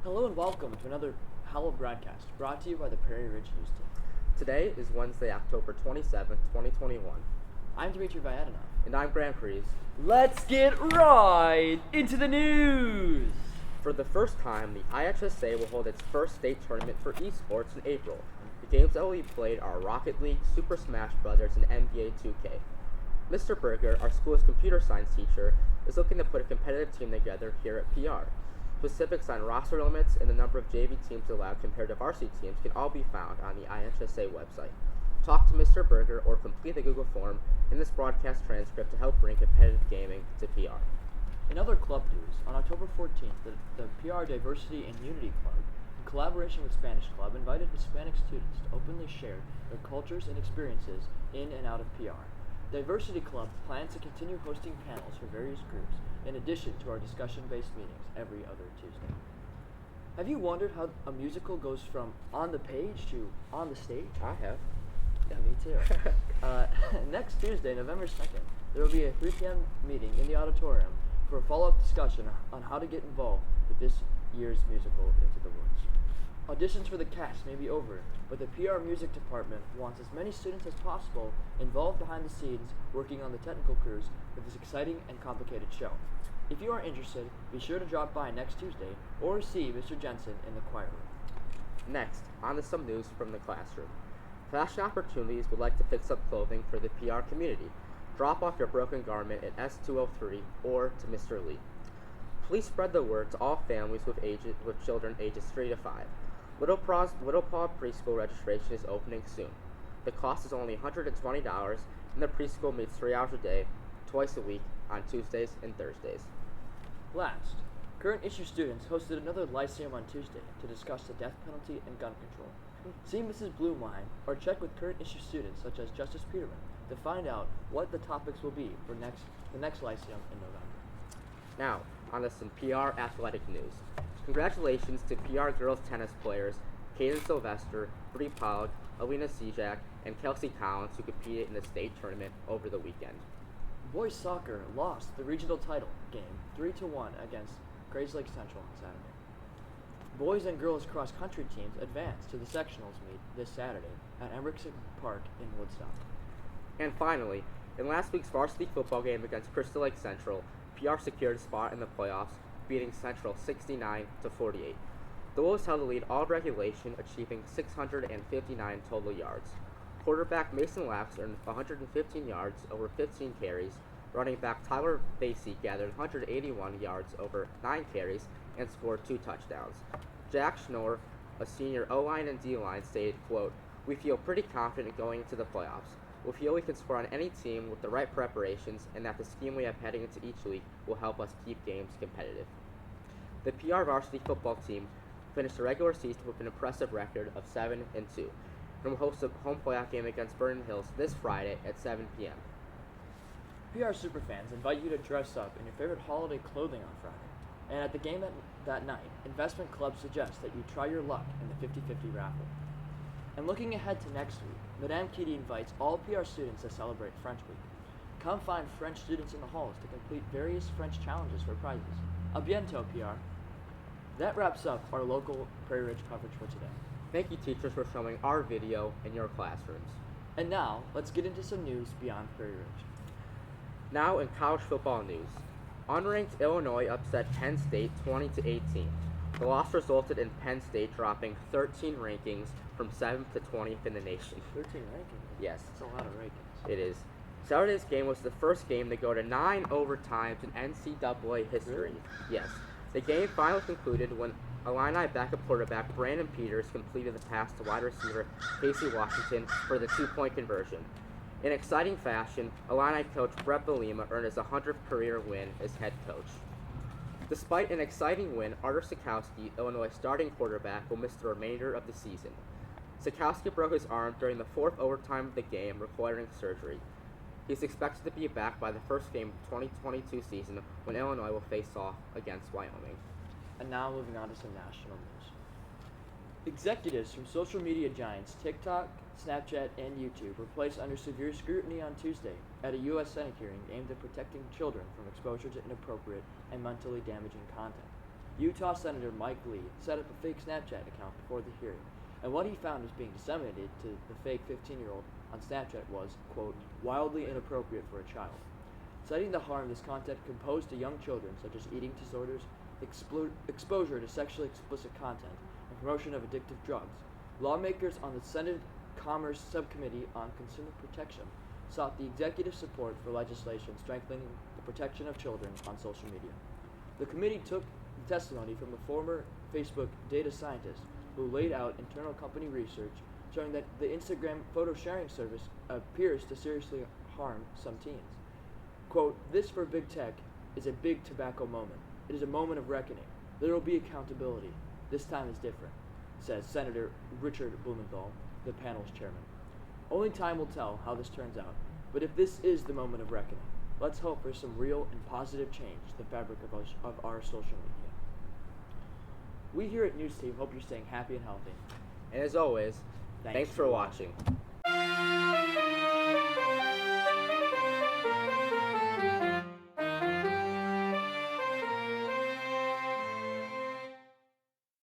Hello and welcome to another Howl broadcast brought to you by the Prairie Ridge News Team. Today is Wednesday, October 27th, 2021. I'm Dimitri Vuyadinov. And I'm Preves. Let's get right into the news! For the first time, the IHSA will hold its first state tournament for esports in April. The games that will be played are Rocket League, Super Smash Bros., and NBA 2K. Mr. Berger, our school's computer science teacher, is looking to put a competitive team together here at PR. Specifics on roster limits and the number of JV teams allowed compared to varsity teams can all be found on the IHSA website. Talk to Mr. Berger or complete the Google form in this broadcast transcript to help bring competitive gaming to PR. In other club news, on October 14th, the PR Diversity and Unity Club, in collaboration with Spanish Club, invited Hispanic students to openly share their cultures and experiences in and out of PR. Diversity Club plans to continue hosting panels for various groups, in addition to our discussion-based meetings every other Tuesday. Have you wondered how a musical goes from on the page to on the stage? I have. Yeah, me too. Next Tuesday, November 2nd, there will be a 3 p.m. meeting in the auditorium for a follow-up discussion on how to get involved with this year's musical Into the Woods. Auditions for the cast may be over, but the PR music department wants as many students as possible involved behind the scenes working on the technical crews for this exciting and complicated show. If you are interested, be sure to drop by next Tuesday or see Mr. Jensen in the choir room. Next, on to some news from the classroom. Fashion Opportunities would like to fix up clothing for the PR community. Drop off your broken garment at S203 or to Mr. Lee. Please spread the word to all families with children ages 3 to 5. Little Paw Preschool registration is opening soon. The cost is only $120, and the preschool meets 3 hours a day, twice a week, on Tuesdays and Thursdays. Last, current issue students hosted another Lyceum on Tuesday to discuss the death penalty and gun control. See Mrs. Blumwein or check with current issue students such as Justice Peterman to find out what the topics will be for the next Lyceum in November. Now, on to some PR athletic news. Congratulations to PR girls tennis players Kaden Sylvester, Bree Pollock, Alina Sijak, and Kelsey Collins who competed in the state tournament over the weekend. Boys soccer lost the regional title game 3-1 against Grays Lake Central on Saturday. Boys and girls cross-country teams advanced to the sectionals meet this Saturday at Emerson Park in Woodstock. And finally, in last week's varsity football game against Crystal Lake Central, PR secured a spot in the playoffs, beating Central 69-48. The Wolves held the lead all regulation, achieving 659 total yards. Quarterback Mason Lax earned 115 yards over 15 carries. Running back Tyler Basie gathered 181 yards over 9 carries and scored 2 touchdowns. Jack Schnorr, a senior O-line and D-line, stated, quote, "We feel pretty confident going into the playoffs. We feel we can score on any team with the right preparations and that the scheme we have heading into each week will help us keep games competitive." The PR varsity football team finished the regular season with an impressive record of 7-2 and will host a home playoff game against Vernon Hills this Friday at 7 p.m. PR superfans invite you to dress up in your favorite holiday clothing on Friday. And at the game that night, Investment Club suggests that you try your luck in the 50-50 raffle. And looking ahead to next week, Madame Kitty invites all PR students to celebrate French Week. Come find French students in the halls to complete various French challenges for prizes. A bientôt, PR. That wraps up our local Prairie Ridge coverage for today. Thank you, teachers, for showing our video in your classrooms. And now, let's get into some news beyond Prairie Ridge. Now in college football news. Unranked Illinois upset Penn State 20-18. The loss resulted in Penn State dropping 13 rankings from 7th to 20th in the nation. 13 rankings? Yes. That's a lot of rankings. It is. Saturday's game was the first game to go to 9 overtimes in NCAA history. Really? Yes. The game finally concluded when Illini backup quarterback Brandon Peters completed the pass to wide receiver Casey Washington for the 2-point conversion. In exciting fashion, Illini coach Brett Belima earned his 100th career win as head coach. Despite an exciting win, Artur Sikowski, Illinois starting quarterback, will miss the remainder of the season. Sikowski broke his arm during the 4th overtime of the game, requiring surgery. He is expected to be back by the first game of the 2022 season when Illinois will face off against Wyoming. And now moving on to some national news. Executives from social media giants TikTok, Snapchat, and YouTube were placed under severe scrutiny on Tuesday at a U.S. Senate hearing aimed at protecting children from exposure to inappropriate and mentally damaging content. Utah Senator Mike Lee set up a fake Snapchat account before the hearing, and what he found was being disseminated to the fake 15-year-old on Snapchat was, quote, wildly inappropriate for a child. Citing the harm this content can pose to young children, such as eating disorders, exposure to sexually explicit content, and promotion of addictive drugs, lawmakers on the Senate Commerce Subcommittee on Consumer Protection sought the executive support for legislation strengthening the protection of children on social media. The committee took the testimony from a former Facebook data scientist who laid out internal company research showing that the Instagram photo sharing service appears to seriously harm some teens. Quote, this for big tech is a big tobacco moment. It is a moment of reckoning. There will be accountability. This time is different, says Senator Richard Blumenthal, the panel's chairman. Only time will tell how this turns out, but if this is the moment of reckoning, let's hope for some real and positive change to the fabric of our social media. We here at News Team hope you're staying happy and healthy. And as always, thanks for watching.